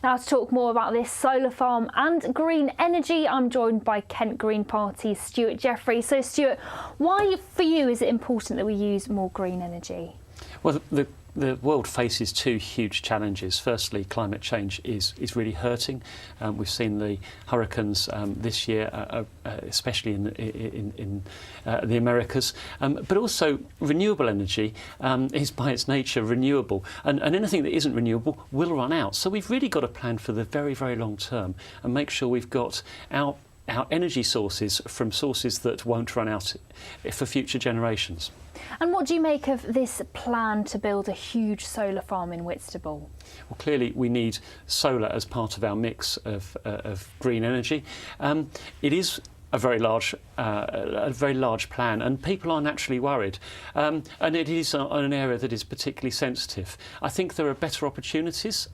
Now, to talk more about this solar farm and green energy, I'm joined by Kent Green Party's Stuart Jeffrey. So, Stuart, why for you is it important that we use more green energy? Well, the world faces two huge challenges. Firstly, climate change is really hurting. We've seen the hurricanes this year, especially in the Americas. But also, renewable energy is by its nature renewable, and anything that isn't renewable will run out. So we've really got to plan for the very, very long term and make sure we've got our energy sources from sources that won't run out for future generations. And what do you make of this plan to build a huge solar farm in Whitstable? Well, clearly we need solar as part of our mix of green energy. It is a very large plan, and people are naturally worried. And it is an area that is particularly sensitive. I think there are better opportunities.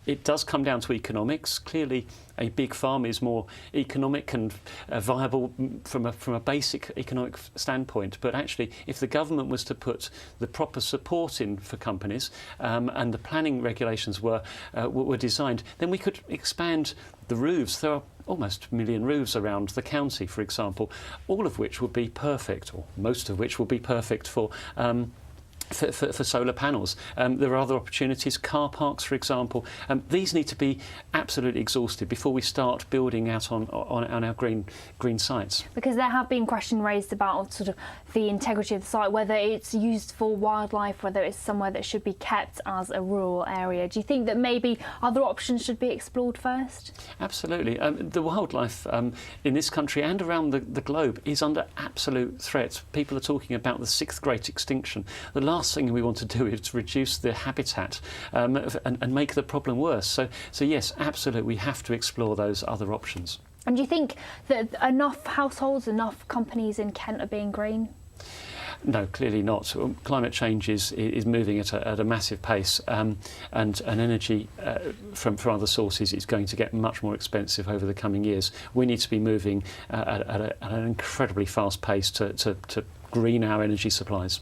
It does come down to economics. Clearly, a big farm is more economic and viable from a basic economic standpoint. But actually, if the government was to put the proper support in for companies and the planning regulations were designed, then we could expand the roofs. There are almost a million roofs around the county, for example, all of which would be perfect, or most of which would be perfect for solar panels. There are other opportunities, car parks, for example. These need to be absolutely exhausted before we start building out on our green sites. Because there have been questions raised about sort of the integrity of the site, whether it's used for wildlife, whether it's somewhere that should be kept as a rural area. Do you think that maybe other options should be explored first? Absolutely. The wildlife in this country and around the globe is under absolute threat. People are talking about the 6th great extinction. The last thing we want to do is reduce the habitat and make the problem worse. So yes, absolutely, we have to explore those other options. And do you think that enough households, enough companies in Kent are being green? No, clearly not. Climate change is moving at a massive pace, and energy from other sources is going to get much more expensive over the coming years. We need to be moving at an incredibly fast pace to green our energy supplies.